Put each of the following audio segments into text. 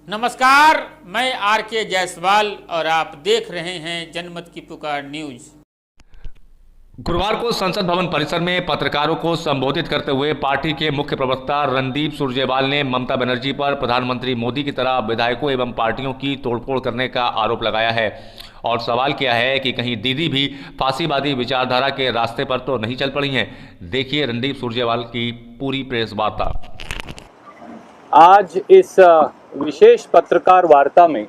नमस्कार, मैं आर के जायसवाल और आप देख रहे हैं जनमत की पुकार न्यूज। गुरुवार को संसद भवन परिसर में पत्रकारों को संबोधित करते हुए पार्टी के मुख्य प्रवक्ता रणदीप सुरजेवाला ने ममता बनर्जी पर प्रधानमंत्री मोदी की तरह विधायकों एवं पार्टियों की तोड़फोड़ करने का आरोप लगाया है और सवाल किया है कि कहीं दीदी भी फांसीवादी विचारधारा के रास्ते पर तो नहीं चल पड़ी हैं। देखिए रणदीप सुरजेवाला की पूरी प्रेस वार्ता। आज इस विशेष पत्रकार वार्ता में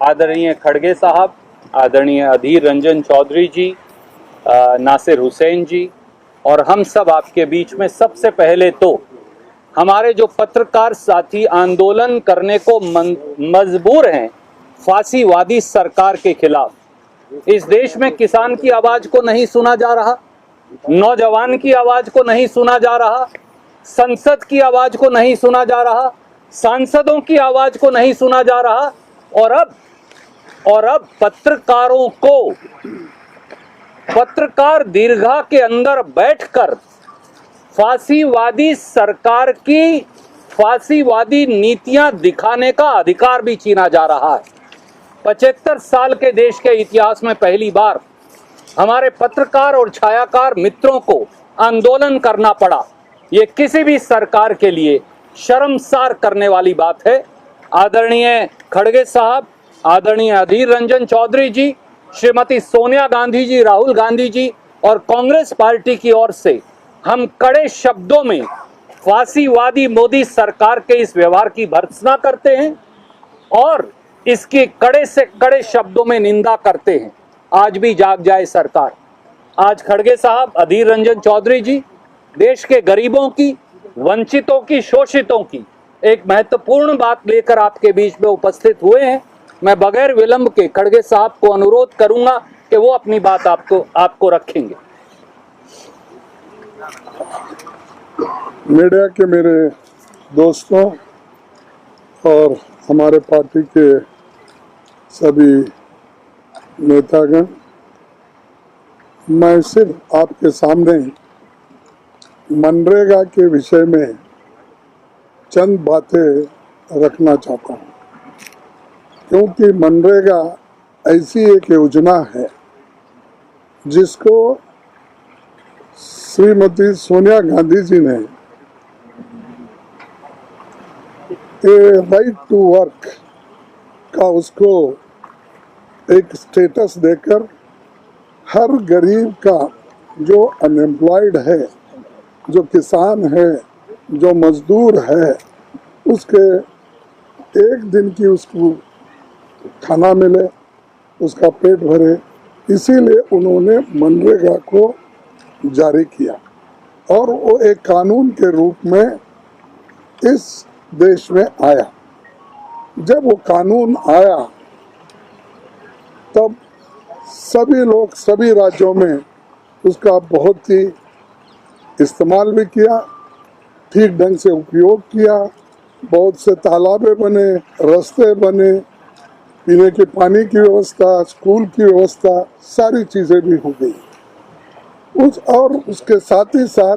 आदरणीय खड़गे साहब, आदरणीय अधीर रंजन चौधरी जी, नासिर हुसैन जी और हम सब आपके बीच में सबसे पहले तो हमारे जो पत्रकार साथी आंदोलन करने को मजबूर हैं फांसीवादी सरकार के खिलाफ। इस देश में किसान की आवाज को नहीं सुना जा रहा, नौजवान की आवाज को नहीं सुना जा रहा, संसद की आवाज को नहीं सुना जा रहा, सांसदों की आवाज को नहीं सुना जा रहा और अब पत्रकारों को पत्रकार दीर्घा के अंदर बैठकर फांसीवादी सरकार की फांसीवादी नीतियां दिखाने का अधिकार भी छीना जा रहा है। 75 साल के देश के इतिहास में पहली बार हमारे पत्रकार और छायाकार मित्रों को आंदोलन करना पड़ा। ये किसी भी सरकार के लिए शर्मसार करने वाली बात है। आदरणीय खड़गे साहब, आदरणीय अधीर रंजन चौधरी जी, श्रीमती सोनिया गांधी जी, राहुल गांधी जी और कांग्रेस पार्टी की ओर से हम कड़े शब्दों में फांसीवादी मोदी सरकार के इस व्यवहार की भर्त्सना करते हैं और इसकी कड़े से कड़े शब्दों में निंदा करते हैं। आज भी जाग जाए सरकार। आज खड़गे साहब, अधीर रंजन चौधरी जी देश के गरीबों की, वंचितों की, शोषितों की एक महत्वपूर्ण बात लेकर आपके बीच में उपस्थित हुए हैं। मैं बगैर विलंब के खड़गे साहब को अनुरोध करूंगा कि वो अपनी बात आपको रखेंगे। मीडिया के मेरे दोस्तों और हमारे पार्टी के सभी नेतागण, मैं सिर्फ आपके सामने मनरेगा के विषय में चंद बातें रखना चाहता हूं, क्योंकि मनरेगा ऐसी एक योजना है जिसको श्रीमती सोनिया गांधी जी ने राइट टू वर्क का उसको एक स्टेटस देकर हर गरीब का, जो अनएम्प्लॉयड है, जो किसान है, जो मजदूर है, उसके एक दिन की उसको खाना मिले, उसका पेट भरे, इसीलिए उन्होंने मनरेगा को जारी किया और वो एक कानून के रूप में इस देश में आया। जब वो कानून आया तब सभी लोग, सभी राज्यों में उसका बहुत ही इस्तेमाल भी किया, ठीक ढंग से उपयोग किया। बहुत से तालाबे बने, रास्ते बने, पीने के पानी की व्यवस्था, स्कूल की व्यवस्था, सारी चीज़ें भी हो गई। और उसके साथ ही साथ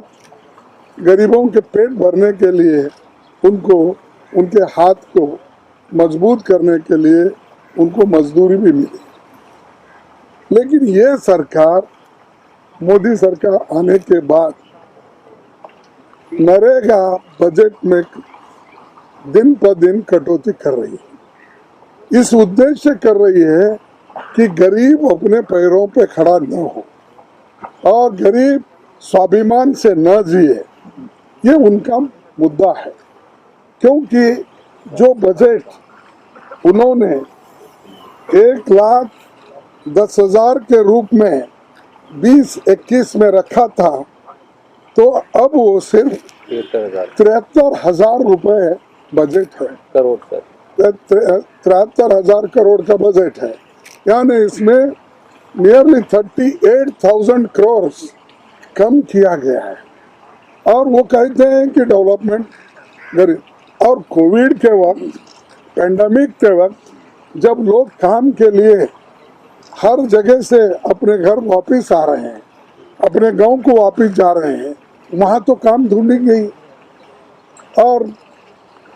गरीबों के पेट भरने के लिए उनको, उनके हाथ को मजबूत करने के लिए उनको मजदूरी भी मिली। लेकिन ये सरकार, मोदी सरकार आने के बाद नरेगा बजट में दिन पर दिन कटौती कर रही है। इस उद्देश्य कर रही है कि गरीब अपने पैरों पे खड़ा न हो और गरीब स्वाभिमान से न जिए, ये उनका मुद्दा है। क्योंकि जो बजट उन्होंने 1,10,000 के रूप में 2021 में रखा था, तो अब वो सिर्फ 73,000 रुपए बजट है, करोड़ सर, 73,000 करोड़ का बजट है। यानी इसमें नियरली 38,000 करोड़ कम किया गया है। और वो कहते हैं कि डेवलपमेंट गरीब, और कोविड के वक्त, पेंडेमिक के वक्त, जब लोग काम के लिए हर जगह से अपने घर वापस आ रहे हैं, अपने गांव को वापस जा रहे हैं, वहाँ तो काम ढूंढी गई और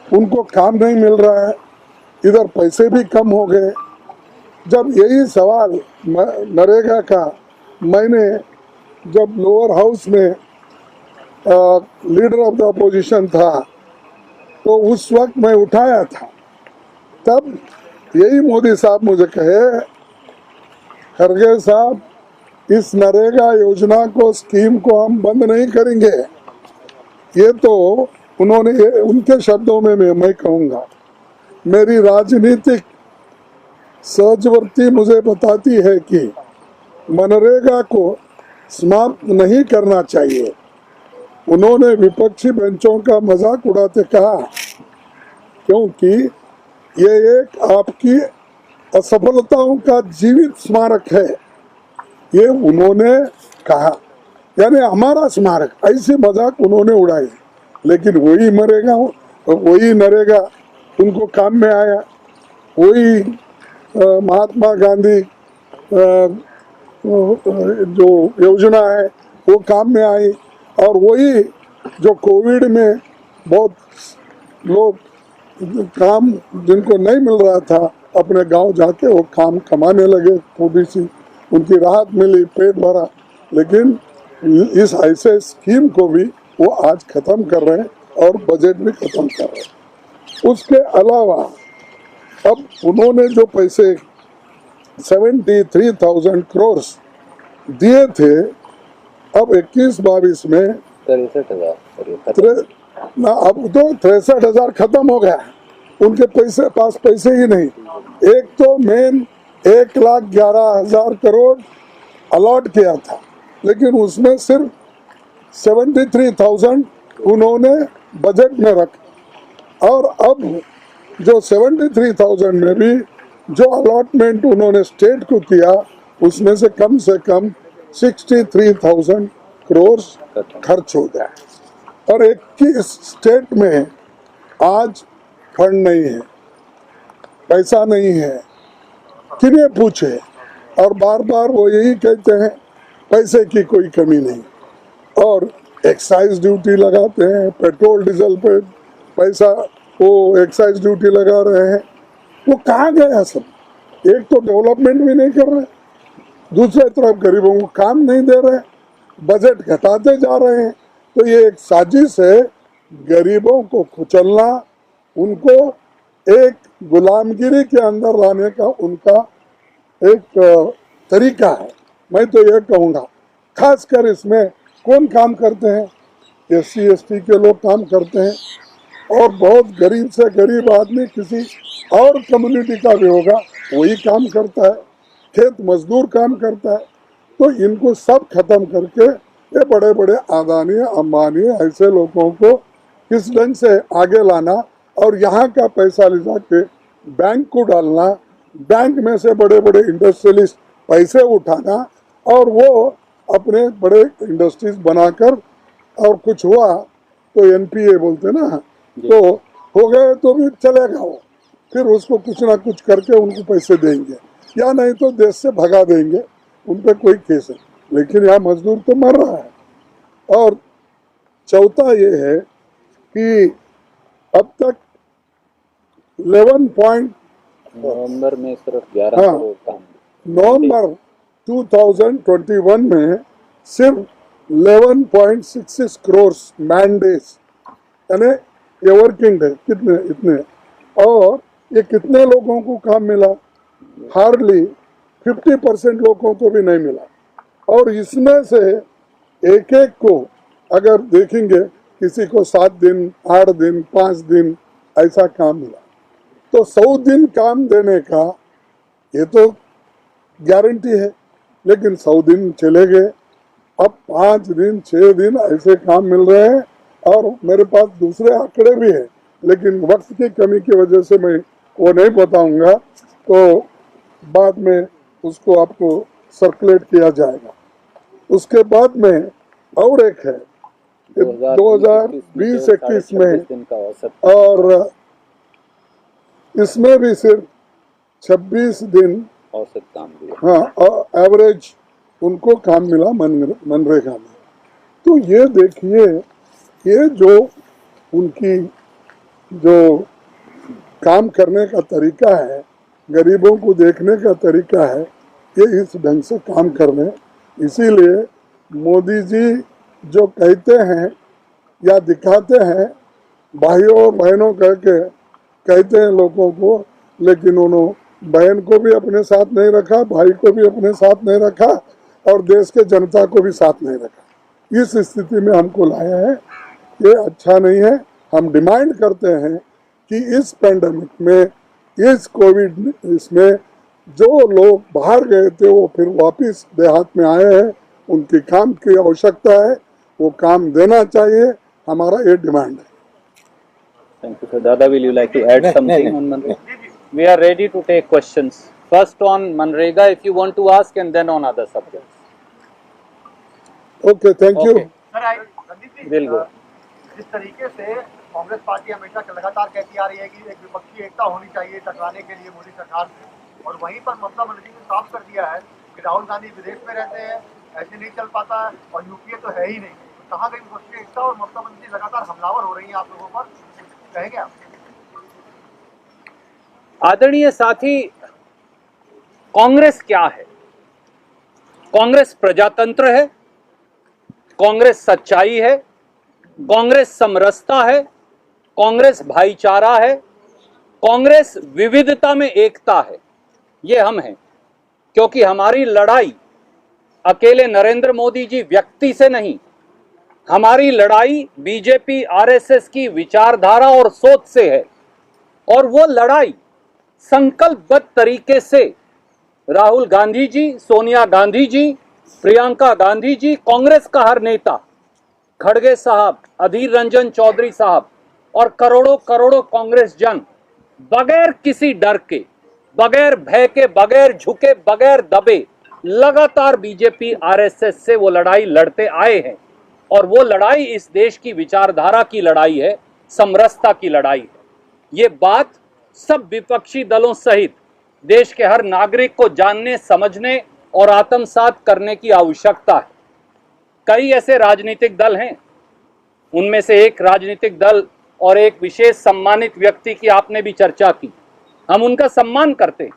उनको काम नहीं मिल रहा है, इधर पैसे भी कम हो गए। जब यही सवाल नरेगा का मैंने जब लोअर हाउस में लीडर ऑफ द अपोजिशन था तो उस वक्त मैं उठाया था, तब यही मोदी साहब मुझे कहे, खरगे साहब इस नरेगा योजना को, स्कीम को हम बंद नहीं करेंगे। ये तो उन्होंने, उनके शब्दों में मैं कहूँगा, मेरी राजनीतिक सहजवर्ती मुझे बताती है कि मनरेगा को समाप्त नहीं करना चाहिए। उन्होंने विपक्षी बेंचों का मजाक उड़ाते कहा, क्योंकि ये एक आपकी असफलताओं का जीवित स्मारक है, ये उन्होंने कहा, यानी हमारा स्मारक। ऐसी मजाक उन्होंने उड़ाई, लेकिन वही नरेगा उनको काम में आया। वही महात्मा गांधी जो योजना है वो काम में आई, और वही जो कोविड में बहुत लोग काम जिनको नहीं मिल रहा था अपने गांव जाके वो काम कमाने लगे, थोड़ी सी उनकी राहत मिली, पेट भरा। लेकिन इस ऐसे स्कीम को भी वो आज खत्म कर रहे हैं और बजट भी खत्म कर रहे हैं। उसके अलावा अब उन्होंने जो पैसे 73,000 करोड़ दिए थे, अब 21-22 में 63,000 ना, अब तो 63,000 खत्म हो गया। उनके पास पैसे ही नहीं। एक तो मेन 1,11,000 करोड़ अलॉट किया था, लेकिन उसमें सिर्फ 73,000 उन्होंने बजट में रखा, और अब जो 73,000 में भी जो अलॉटमेंट उन्होंने स्टेट को किया उसमें से कम 63,000 करोड़ खर्च हो गया। और 21 स्टेट में आज फंड नहीं है, पैसा नहीं है, किन्हें पूछे। और बार बार वो यही कहते हैं पैसे की कोई कमी नहीं, और एक्साइज ड्यूटी लगाते हैं, पेट्रोल डीजल पे पैसा वो एक्साइज ड्यूटी लगा रहे हैं। वो कहाँ गया सब? एक तो डेवलपमेंट भी नहीं कर रहे, दूसरे तरफ गरीबों को काम नहीं दे रहे, बजट घटाते जा रहे हैं। तो ये एक साजिश है, गरीबों को कुचलना, उनको एक गुलामगिरी के अंदर लाने का उनका एक तरीका है। मैं तो ये कहूँगा, खासकर इसमें कौन काम करते हैं? SC ST के लोग काम करते हैं, और बहुत गरीब से गरीब आदमी किसी और कम्युनिटी का भी होगा वही काम करता है, खेत मजदूर काम करता है। तो इनको सब खत्म करके ये बड़े बड़े अदानी अंबानी ऐसे लोगों को किस ढंग से आगे लाना, और यहाँ का पैसा ले जाके बैंक को डालना, बैंक में से बड़े बड़े इंडस्ट्रियलिस्ट पैसे उठाना, और वो अपने बड़े इंडस्ट्रीज बनाकर, और कुछ हुआ तो NPA बोलते ना, तो हो गए तो भी चलेगा वो, फिर उसको कुछ ना कुछ करके उनको पैसे देंगे, या नहीं तो देश से भगा देंगे, उन पर कोई केस है। लेकिन यहाँ मजदूर तो मर रहा है। और चौथा ये है कि अब तक 11 नवंबर में सिर्फ 11 करोड़ काम, नवंबर 2021 में सिर्फ 11.66 करोड़ मैन डेज, यानी ये वर्किंग डे कितने इतने, और ये कितने लोगों को काम मिला? हार्डली 50% लोगों को भी नहीं मिला। और इसमें से एक एक को अगर देखेंगे, किसी को 7 दिन, 8 दिन, 5 दिन ऐसा काम मिला। तो 100 दिन काम देने का ये तो गारंटी है, लेकिन 100 दिन चले गए, अब 5 दिन 6 दिन ऐसे काम मिल रहे हैं। और मेरे पास दूसरे आंकड़े भी हैं, लेकिन वक्त की कमी की वजह से मैं वो नहीं बताऊंगा, तो बाद में उसको आपको सर्कुलेट किया जाएगा। उसके बाद में और एक है 2020-21 में, और इसमें भी सिर्फ 26 दिन औसत काम दिया, हाँ, एवरेज उनको काम मिला मनरेगा में। तो ये देखिए, ये जो उनकी जो काम करने का तरीका है, गरीबों को देखने का तरीका है, ये इस ढंग से काम कर रहे हैं। इसीलिए मोदी जी जो कहते हैं या दिखाते हैं, भाइयों बहनों करके कहते हैं लोगों को, लेकिन उन्होंने बहन को भी अपने साथ नहीं रखा, भाई को भी अपने साथ नहीं रखा और देश के जनता को भी साथ नहीं रखा। इस स्थिति में हमको लाया है, ये अच्छा नहीं है। हम डिमांड करते हैं कि इस पेंडेमिक में, इस कोविड इसमें जो लोग बाहर गए थे वो फिर वापस देहात में आए हैं, उनकी काम की आवश्यकता है, वो काम देना चाहिए, हमारा ये डिमांड है। Thank you, sir. Dada, will you like to add something on Manrega? We are ready to take questions. First on Manrega, if you want to ask, and then on other subjects. Okay, thank you. Okay. Randeep ji, Will go. जिस तरीके से Congress party हमेशा लगातार कहती आ रही है कि एक विपक्षी एकता होनी चाहिए टकराने के लिए मोदी सरकार से, और वहीं पर ममता बनर्जी ने साफ कर दिया है कि राहुल गांधी विदेश में रहते हैं, ऐसे नहीं चल पाता है, और यूपीए तो है ही नहीं। तो कहाँ गई विपक्षी एकता, और ममता बनर्जी लगातार हमलावर हो रही है आप लोगों पर, कहेंगे आप? आदरणीय साथी, कांग्रेस क्या है? कांग्रेस प्रजातंत्र है, कांग्रेस सच्चाई है, कांग्रेस समरसता है, कांग्रेस भाईचारा है, कांग्रेस विविधता में एकता है। ये हम हैं, क्योंकि हमारी लड़ाई अकेले नरेंद्र मोदी जी व्यक्ति से नहीं, हमारी लड़ाई बीजेपी आरएसएस की विचारधारा और सोच से है। और वो लड़ाई संकल्पबद्ध तरीके से राहुल गांधी जी, सोनिया गांधी जी, प्रियंका गांधी जी, कांग्रेस का हर नेता, खड़गे साहब, अधीर रंजन चौधरी साहब और करोड़ों करोड़ों कांग्रेस जन बगैर किसी डर के, बगैर भय के, बगैर झुके, बगैर दबे लगातार बीजेपी आरएसएस से वो लड़ाई लड़ते आए हैं। और वो लड़ाई इस देश की विचारधारा की लड़ाई है, समरसता की लड़ाई है। ये बात सब विपक्षी दलों सहित देश के हर नागरिक को जानने, समझने और आत्मसात करने की आवश्यकता है। कई ऐसे राजनीतिक दल हैं, उनमें से एक राजनीतिक दल और एक विशेष सम्मानित व्यक्ति की आपने भी चर्चा की, हम उनका सम्मान करते हैं,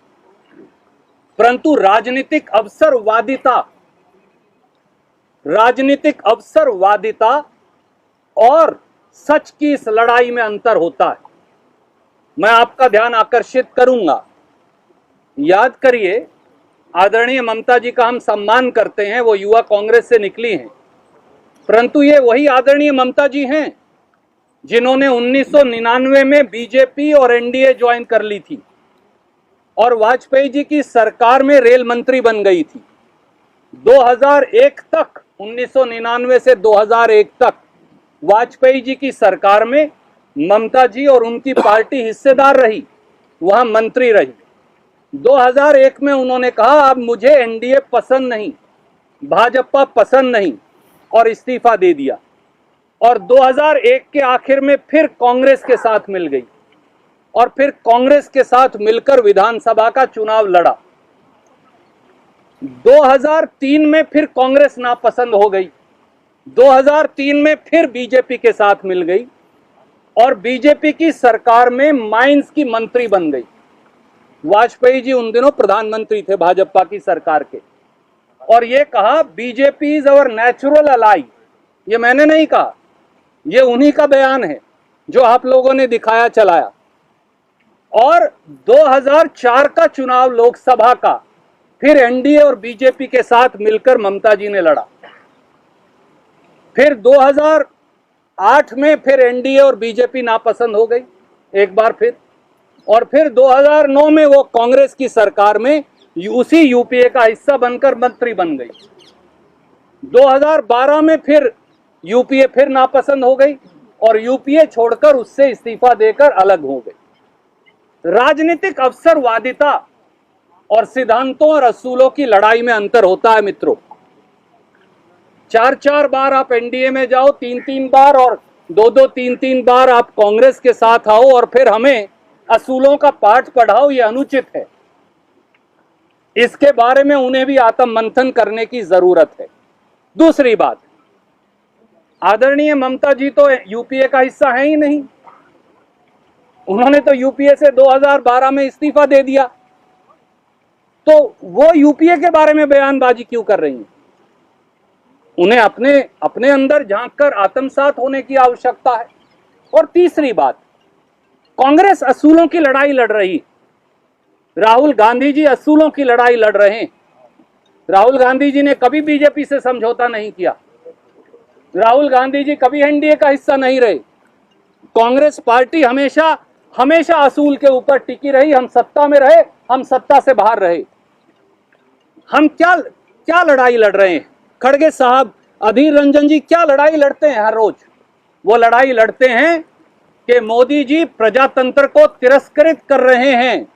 परंतु राजनीतिक अवसरवादिता और सच की इस लड़ाई में अंतर होता है। मैं आपका ध्यान आकर्षित करूंगा, याद करिए, आदरणीय ममता जी का हम सम्मान करते हैं, वो युवा कांग्रेस से निकली हैं, परंतु ये वही आदरणीय ममता जी हैं जिन्होंने 1999 में बीजेपी और एनडीए ज्वाइन कर ली थी और वाजपेयी जी की सरकार में रेल मंत्री बन गई थी। 2001 तक, 1999 से 2001 तक वाजपेयी जी की सरकार में ममता जी और उनकी पार्टी हिस्सेदार रही, वहां मंत्री रही। 2001 में उन्होंने कहा अब मुझे एनडीए पसंद नहीं, भाजपा पसंद नहीं, और इस्तीफा दे दिया। और 2001 के आखिर में फिर कांग्रेस के साथ मिल गई और फिर कांग्रेस के साथ मिलकर विधानसभा का चुनाव लड़ा। 2003 में फिर कांग्रेस नापसंद हो गई, 2003 में फिर बीजेपी के साथ मिल गई और बीजेपी की सरकार में माइंस की मंत्री बन गई। वाजपेयी जी उन दिनों प्रधानमंत्री थे भाजपा की सरकार के, और ये कहा BJP is our natural ally. ये मैंने नहीं कहा, ये उन्हीं का बयान है जो आप लोगों ने दिखाया चलाया। और 2004 का चुनाव लोकसभा का फिर एनडीए और बीजेपी के साथ मिलकर ममता जी ने लड़ा। फिर 2008 में फिर एनडीए और बीजेपी नापसंद हो गई एक बार फिर, और फिर 2009 में वो कांग्रेस की सरकार में उसी यूपीए का हिस्सा बनकर मंत्री बन गई। 2012 में फिर यूपीए फिर नापसंद हो गई और यूपीए छोड़कर उससे इस्तीफा देकर अलग हो गई। राजनीतिक अवसरवादिता और सिद्धांतों और असूलों की लड़ाई में अंतर होता है मित्रों। 4-4 बार आप एनडीए में जाओ, 3-3 बार और 2-2, 3-3 बार आप कांग्रेस के साथ आओ और फिर हमें असूलों का पाठ पढ़ाओ, ये अनुचित है। इसके बारे में उन्हें भी आत्म मंथन करने की जरूरत है। दूसरी बात, आदरणीय ममता जी तो यूपीए का हिस्सा है ही नहीं, उन्होंने तो यूपीए से 2012 में इस्तीफा दे दिया, तो वो यूपीए के बारे में बयानबाजी क्यों कर रही हैं? उन्हें अपने अपने अंदर झांककर आत्मसात होने की आवश्यकता है। और तीसरी बात, कांग्रेस असूलों की लड़ाई लड़ रही, राहुल गांधी जी असूलों की लड़ाई लड़ रहे हैं। राहुल गांधी जी ने कभी बीजेपी से समझौता नहीं किया, राहुल गांधी जी कभी एनडीए का हिस्सा नहीं रहे। कांग्रेस पार्टी हमेशा हमेशा असूल के ऊपर टिकी रही। हम सत्ता में रहे, हम सत्ता से बाहर रहे। हम क्या लड़ाई लड़ रहे हैं? खड़गे साहब, अधीर रंजन जी क्या लड़ाई लड़ते हैं हर रोज? वो लड़ाई लड़ते हैं कि मोदी जी प्रजातंत्र को तिरस्कृत कर रहे हैं।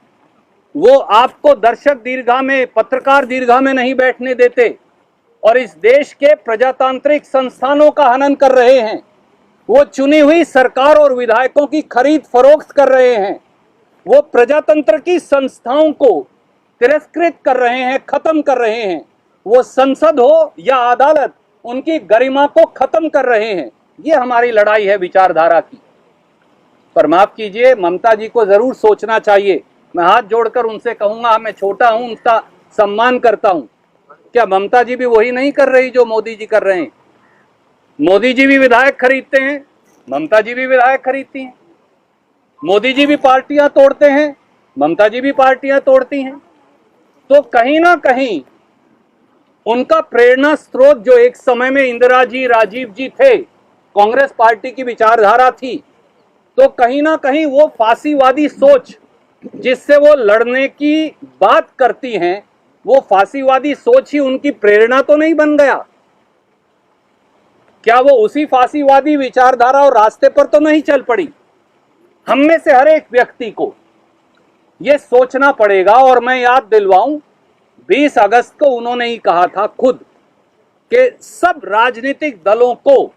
वो आपको दर्शक दीर्घा में, पत्रकार दीर्घा में नहीं बैठने देते और इस देश के प्रजातांत्रिक संस्थानों का हनन कर रहे हैं। वो चुनी हुई सरकार और विधायकों की खरीद फरोख्त कर रहे हैं। वो प्रजातंत्र की संस्थाओं को तिरस्कृत कर रहे हैं, खत्म कर रहे हैं। वो संसद हो या अदालत, उनकी गरिमा को खत्म कर रहे हैं। ये हमारी लड़ाई है विचारधारा की। पर माफ कीजिए, ममता जी को जरूर सोचना चाहिए। मैं हाथ जोड़कर उनसे कहूंगा, मैं छोटा हूं, उनका सम्मान करता हूं, क्या ममता जी भी वही नहीं कर रही जो मोदी जी कर रहे हैं? मोदी जी भी विधायक खरीदते हैं, ममता जी भी विधायक खरीदती हैं। मोदी जी भी पार्टियां तोड़ते हैं, ममता जी भी पार्टियां तोड़ती हैं। तो कहीं ना कहीं उनका प्रेरणा स्रोत, जो एक समय में इंदिरा जी, राजीव जी थे, कांग्रेस पार्टी की विचारधारा थी, तो कहीं ना कहीं वो फांसीवादी सोच जिससे वो लड़ने की बात करती हैं, वो फांसीवादी सोच ही उनकी प्रेरणा तो नहीं बन गया? क्या वो उसी फांसीवादी विचारधारा और रास्ते पर तो नहीं चल पड़ी? हम में से हर एक व्यक्ति को ये सोचना पड़ेगा। और मैं याद दिलवाऊं, 20 अगस्त को उन्होंने ही कहा था खुद कि सब राजनीतिक दलों को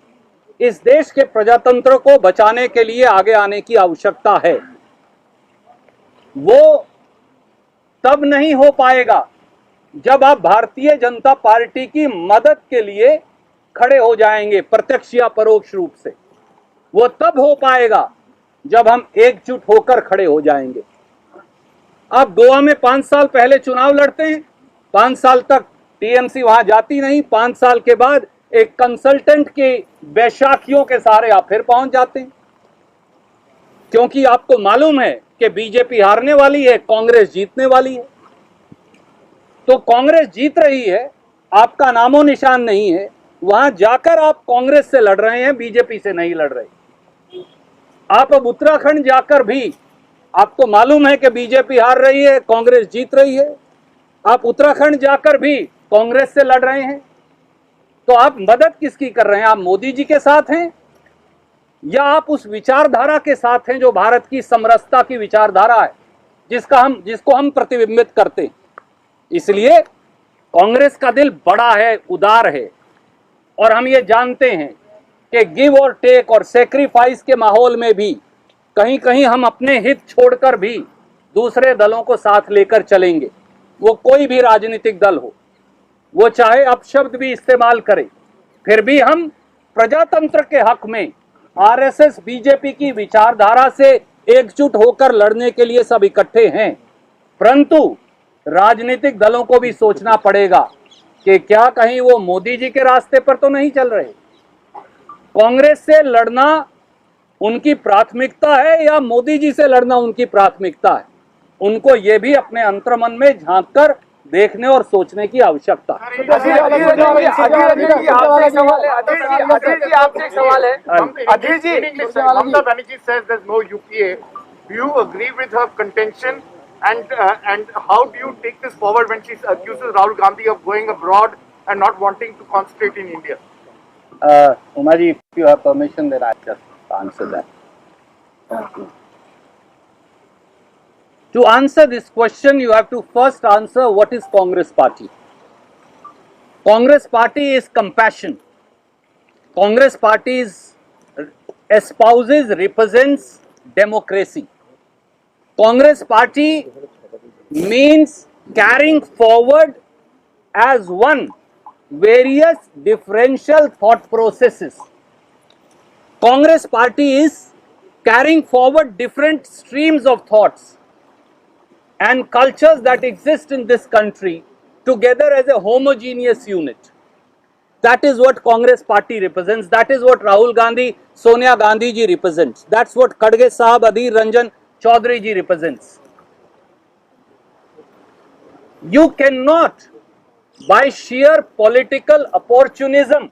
इस देश के प्रजातंत्र को बचाने के लिए आगे आने की आवश्यकता है। वो तब नहीं हो पाएगा जब आप भारतीय जनता पार्टी की मदद के लिए खड़े हो जाएंगे, प्रत्यक्ष या परोक्ष रूप से। वो तब हो पाएगा जब हम एकजुट होकर खड़े हो जाएंगे। आप गोवा में 5 साल पहले चुनाव लड़ते हैं, 5 साल तक टीएमसी वहां जाती नहीं, 5 साल के बाद एक कंसल्टेंट के बैसाखियों के सहारे आप फिर पहुंच जाते हैं, क्योंकि आपको मालूम है कि बीजेपी हारने वाली है, कांग्रेस जीतने वाली है। तो कांग्रेस जीत रही है, आपका नामो निशान नहीं है, वहां जाकर आप कांग्रेस से लड़ रहे हैं, बीजेपी से नहीं लड़ रहे। आप अब उत्तराखंड जाकर भी, आपको मालूम है कि बीजेपी हार रही है, कांग्रेस जीत रही है, आप उत्तराखंड जाकर भी कांग्रेस से लड़ रहे हैं। तो आप मदद किसकी कर रहे हैं? आप मोदी जी के साथ हैं या आप उस विचारधारा के साथ हैं जो भारत की समरसता की विचारधारा है, जिसको हम प्रतिबिंबित करते हैं। इसलिए कांग्रेस का दिल बड़ा है, उदार है, और हम ये जानते हैं कि गिव और टेक और सेक्रीफाइस के माहौल में भी कहीं कहीं हम अपने हित छोड़कर भी दूसरे दलों को साथ लेकर चलेंगे। वो कोई भी राजनीतिक दल हो, वो चाहे अपशब्द भी इस्तेमाल करे, फिर भी हम प्रजातंत्र के हक में आरएसएस बीजेपी की विचारधारा से एकजुट होकर लड़ने के लिए सब इकट्ठे हैं। परंतु राजनीतिक दलों को भी सोचना पड़ेगा कि क्या कहीं वो मोदी जी के रास्ते पर तो नहीं चल रहे। कांग्रेस से लड़ना उनकी प्राथमिकता है या मोदी जी से लड़ना उनकी प्राथमिकता है? उनको ये भी अपने अंतर्मन में झांककर देखने और सोचने की आवश्यकता है। अधीर जी, Mamata Banerjee says there's no UPA. Do you agree with her contention? And how do you take this forward when she accuses Rahul Gandhi of going abroad and not wanting to concentrate in India? Uma ji, if you have permission, then I'll just answer that. To answer this question, you have to first answer what is Congress Party. Congress Party is compassion. Congress Party espouses, represents democracy. Congress Party means carrying forward as one various differential thought processes. Congress Party is carrying forward different streams of thoughts and cultures that exist in this country together as a homogeneous unit. That is what Congress party represents. That is what Rahul Gandhi, Sonia Gandhi ji represents. That's what Khadge Sahab, Adhir Ranjan Chaudhary ji represents. You cannot, by sheer political opportunism,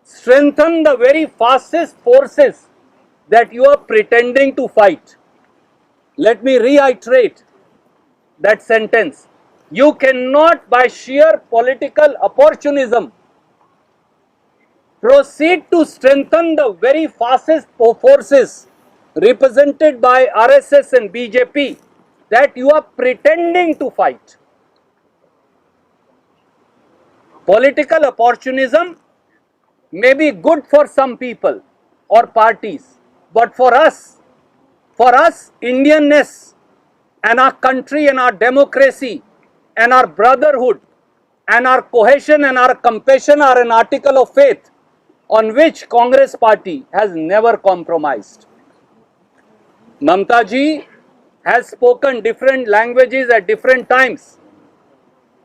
strengthen the very fascist forces that you are pretending to fight. Let me reiterate that sentence. You cannot, by sheer political opportunism, proceed to strengthen the very fascist forces represented by RSS and BJP that you are pretending to fight. Political opportunism may be good for some people or parties, but for us, Indianness and our country and our democracy and our brotherhood and our cohesion and our compassion are an article of faith on which Congress party has never compromised. Mamta ji has spoken different languages at different times.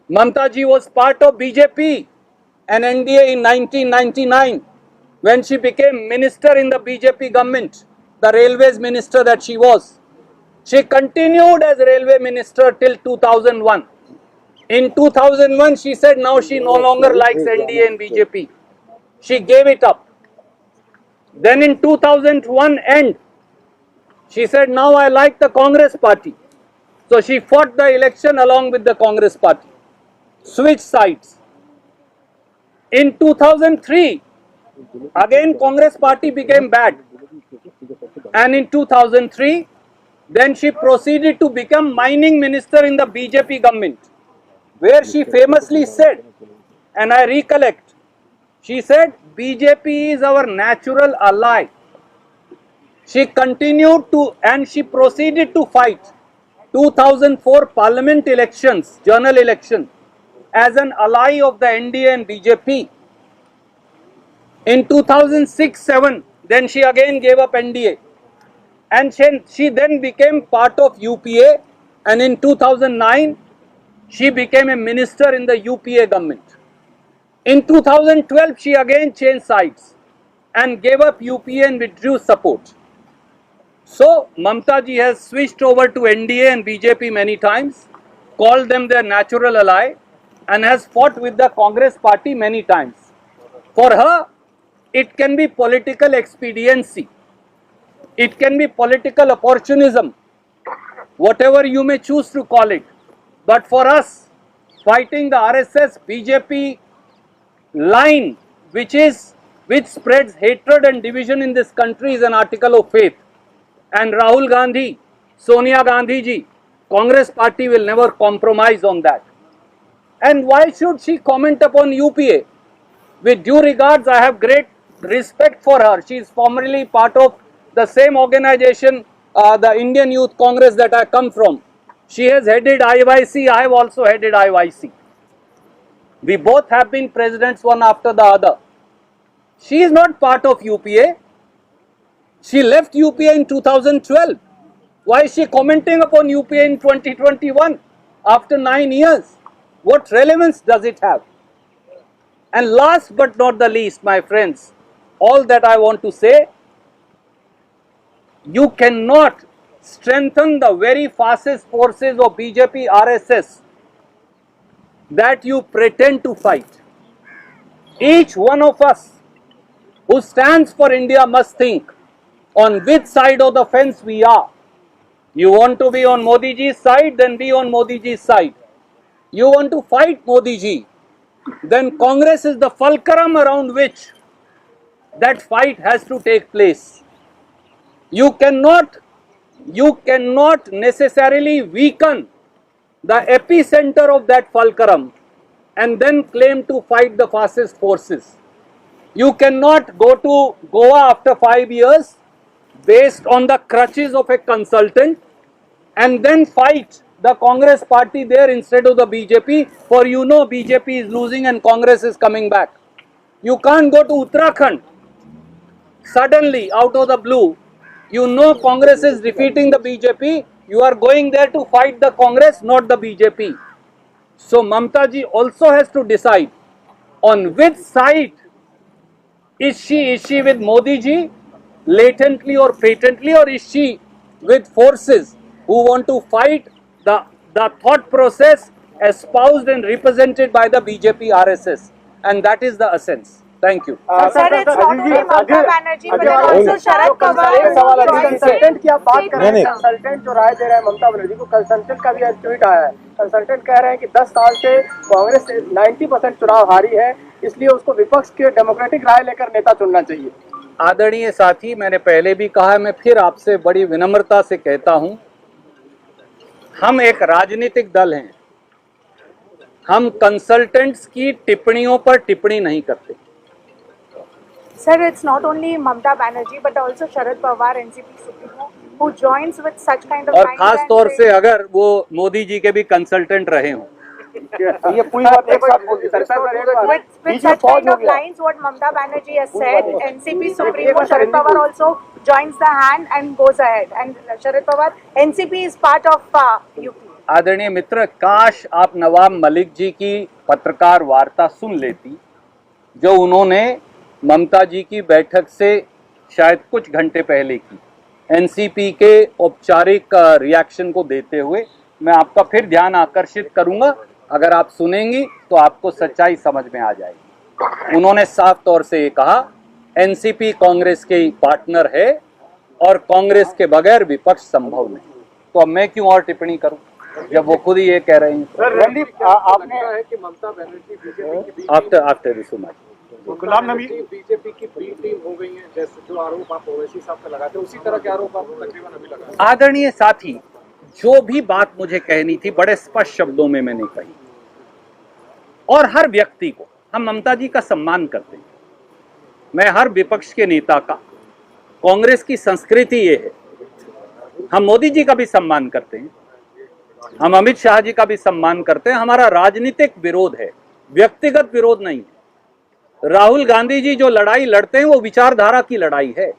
Mamta ji was part of BJP and NDA in 1999 when she became minister in the BJP government, the railways minister that she was. She continued as railway minister till 2001. In 2001, she said now she no longer likes NDA and BJP. She gave it up. Then in 2001 end, she said now I like the Congress party. So she fought the election along with the Congress party. Switched sides. In 2003, again Congress party became bad. And in 2003, then she proceeded to become mining minister in the BJP government, where she famously said, and I recollect, she said, BJP is our natural ally. She continued to, and she proceeded to fight 2004 parliament elections, general election, as an ally of the NDA and BJP. In 2006-07, then she again gave up NDA. And she then became part of UPA, and in 2009, she became a minister in the UPA government. In 2012, she again changed sides and gave up UPA and withdrew support. So, Mamta ji has switched over to NDA and BJP many times, called them their natural ally, and has fought with the Congress party many times. For her, it can be political expediency. It can be political opportunism, whatever you may choose to call it. But for us, fighting the RSS BJP line, which spreads hatred and division in this country, is an article of faith. And Rahul Gandhi, Sonia Gandhi ji, Congress party will never compromise on that. And why should she comment upon UPA? With due regards, I have great respect for her. She is formerly part of the same organization, the Indian Youth Congress that I come from. She has headed IYC, I have also headed IYC. We both have been presidents one after the other. She is not part of UPA. She left UPA in 2012. Why is she commenting upon UPA in 2021 after 9 years? What relevance does it have? And last but not the least, my friends, all that I want to say, you cannot strengthen the very fascist forces of BJP, RSS that you pretend to fight. Each one of us who stands for India must think on which side of the fence we are. You want to be on Modi ji's side, then be on Modi ji's side. You want to fight Modi ji, then Congress is the fulcrum around which that fight has to take place. You cannot necessarily weaken the epicenter of that fulcrum and then claim to fight the fascist forces. You cannot go to Goa after 5 years based on the crutches of a consultant and then fight the Congress party there instead of the BJP, for you know BJP is losing and Congress is coming back. You can't go to Uttarakhand suddenly out of the blue, you know Congress is defeating the BJP, you are going there to fight the Congress, not the BJP. So Mamta ji also has to decide on which side is she with Modi ji latently or patently, or is she with forces who want to fight the thought process espoused and represented by the BJP RSS, and that is the essence. Thank you. Sir, it's not only Mamata Banerjee, but then also Sharad Pawar. Consultant की आप बात कर रहे हैं, consultant जो राय दे रहा है ममता बनर्जी को, कंसल्टेंट का भी एक ट्वीट आया है। कंसल्टेंट कह रहे हैं कि 10 साल से कांग्रेस 90% चुनाव हारी है, इसलिए उसको विपक्ष के डेमोक्रेटिक राय लेकर नेता चुनना चाहिए। आदरणीय साथी, मैंने पहले भी कहा, मैं फिर आपसे बड़ी विनम्रता से कहता हूं, हम एक राजनीतिक दल हैं, हम कंसल्टेंट्स की टिप्पणियों पर टिप्पणी नहीं करते। Sir, it's not only Mamata Banerjee, but also Sharad Pawar, NCP Supremo, who joins with such kind of और lines खास and तौर say- से अगर वो मोदी जी के भी कंसल्टेंट रहे हों। ये पूरी बात एक साथ बोल दी sir, with such kind of lines, what Mamata Banerjee has said, NCP Supremo Sharad Pawar also joins the hand and goes ahead. And Sharad Pawar, NCP is part of UP. आदरणीय मित्र, काश आप नवाब मलिक जी की पत्रकार वार्ता सुन लेती, जो उन्होंने ममता जी की बैठक से शायद कुछ घंटे पहले की, एनसीपी के औपचारिक रिएक्शन को देते हुए। मैं आपका फिर ध्यान आकर्षित करूंगा, अगर आप सुनेंगी तो आपको सच्चाई समझ में आ जाएगी। उन्होंने साफ तौर से ये कहा, एनसीपी कांग्रेस के पार्टनर है और कांग्रेस के बगैर विपक्ष संभव नहीं। तो अब मैं क्यों और टिप्पणी करूं जब वो खुद ही ये कह रहे हैं। रणदीप, आपने कि ममता बनर्जी बीजेपी की after this Ghulam Nabi BJP की बी टीम हो गई है, जैसे जो आरोप आप ओवैसी साहब पे लगाते हैं उसी तरह के आरोप आप तकरीबन अभी लगा। आदरणीय साथी, जो भी बात मुझे कहनी थी बड़े स्पष्ट शब्दों में मैंने कही, और हर व्यक्ति को, हम ममता जी का सम्मान करते हैं, मैं हर विपक्ष के नेता का, कांग्रेस की संस्कृति ये है, हम मोदी जी का भी सम्मान करते हैं, हम अमित शाह जी का भी सम्मान करते हैं। हमारा राजनीतिक विरोध है, व्यक्तिगत विरोध नहीं है। राहुल गांधी जी जो लड़ाई लड़ते हैं वो विचारधारा की लड़ाई है,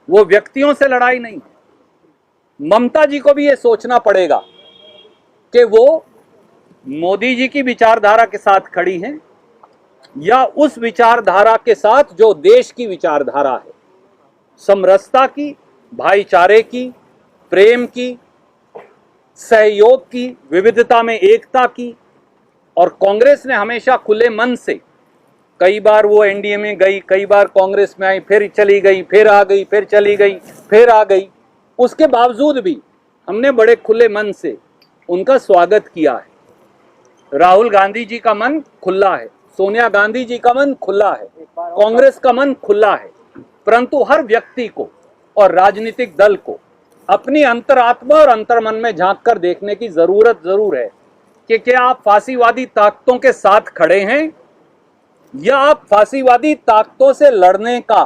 वो व्यक्तियों से लड़ाई नहीं है। ममता जी को भी ये सोचना पड़ेगा कि वो मोदी जी की विचारधारा के साथ खड़ी हैं या उस विचारधारा के साथ जो देश की विचारधारा है, समरसता की, भाईचारे की, प्रेम की, सहयोग की, विविधता में एकता की। और कांग्रेस ने हमेशा खुले मन से, कई बार वो एनडीए में गई, कई बार कांग्रेस में आई, फिर चली गई, फिर आ गई, फिर चली गई, फिर आ गई, उसके बावजूद भी हमने बड़े खुले मन से उनका स्वागत किया है। राहुल गांधी जी का मन खुला है, सोनिया गांधी जी का मन खुला है, कांग्रेस का मन खुला है, परंतु हर व्यक्ति को और राजनीतिक दल को अपनी अंतरात्मा और अंतर्मन में झांक कर देखने की जरूरत जरूर है कि क्या आप फांसीवादी ताकतों के साथ खड़े हैं या आप फांसीवादी ताकतों से लड़ने का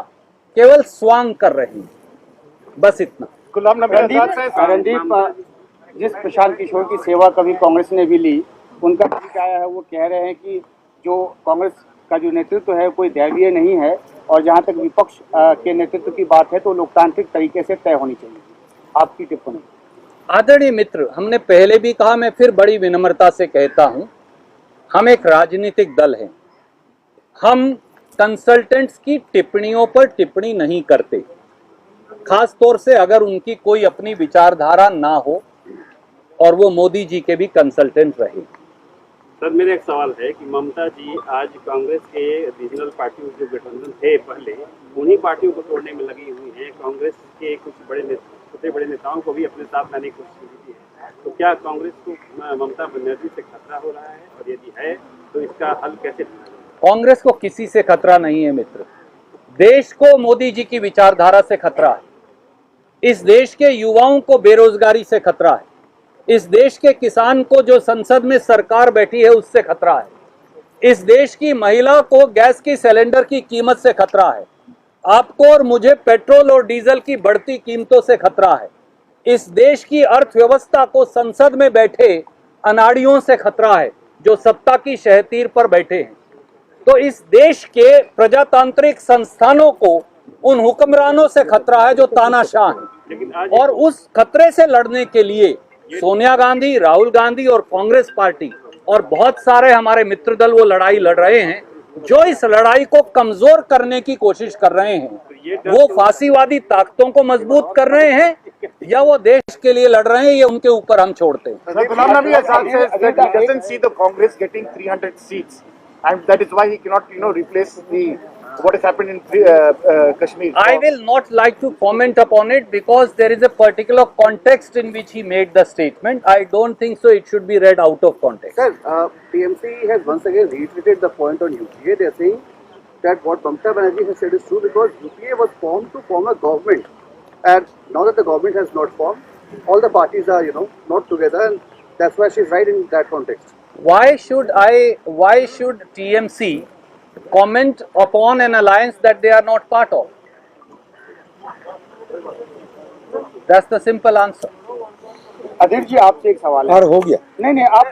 केवल स्वांग कर रहे हैं। बस इतना। गुलाम नबी रणदीप, जिस प्रशांत किशोर की सेवा कभी कांग्रेस ने भी ली, उनका ट्वीट आया है, वो कह रहे हैं कि जो कांग्रेस का जो नेतृत्व है कोई दैवीय नहीं है, और जहां तक विपक्ष के नेतृत्व की बात है तो लोकतांत्रिक तरीके से तय होनी चाहिए। आपकी टिप्पणी। आदरणीय मित्र, हमने पहले भी कहा, मैं फिर बड़ी विनम्रता से कहता हूं, हम एक राजनीतिक दल हैं, हम कंसल्टेंट्स की टिप्पणियों पर टिप्पणी नहीं करते, खास तौर से अगर उनकी कोई अपनी विचारधारा ना हो और वो मोदी जी के भी कंसल्टेंट रहे। सर, मेरा एक सवाल है कि ममता जी आज कांग्रेस के रीजनल पार्टियों जो गठबंधन थे पहले, उन्हीं पार्टियों को तोड़ने में लगी हुई हैं। कांग्रेस के कुछ छोटे बड़े नेताओं को भी अपने साथ लाने की कोशिश की है, तो क्या कांग्रेस को ममता बनर्जी से खतरा हो रहा है, और यदि है तो इसका हल कैसे? कांग्रेस को किसी से खतरा नहीं है मित्र, देश को मोदी जी की विचारधारा से खतरा है, इस देश के युवाओं को बेरोजगारी से खतरा है, इस देश के किसान को जो संसद में सरकार बैठी है उससे खतरा है, इस देश की महिला को गैस की सिलेंडर की कीमत से खतरा है, आपको और मुझे पेट्रोल और डीजल की बढ़ती कीमतों से खतरा है, इस देश की अर्थव्यवस्था को संसद में बैठे अनाड़ियों से खतरा है जो सत्ता की शहतीर पर बैठे हैं। तो इस देश के प्रजातांत्रिक संस्थानों को उन हुक्मरानों से खतरा है जो तानाशाह हैं। लेकिन आज और उस खतरे से लड़ने के लिए सोनिया गांधी, राहुल गांधी और कांग्रेस पार्टी और बहुत सारे हमारे मित्र दल वो लड़ाई लड़ रहे हैं जो इस लड़ाई को कमजोर करने की कोशिश कर रहे हैं। वो फांसीवादी ताकतों को मजबूत कर रहे हैं या वो देश के लिए लड़ रहे हैं, ये उनके ऊपर हम छोड़ते हैं। Ghulam Nabi Azad says that he doesn't see the Congress getting 300 seats, and that is why he cannot, replace what has happened in Kashmir. I will not like to comment upon it because there is a particular context in which he made the statement. I don't think so it should be read out of context. Sir, TMC has once again reiterated the point on UPA. They are saying that what Mamata Banerjee has said is true because UPA was formed to form a government, and now that the government has not formed, all the parties are, not together, and that's why she's right in that context. Why should TMC comment upon an alliance that they are not part of? That's the simple answer. अधीर जी आपसे एक सवाल है। और हो गया। नहीं आप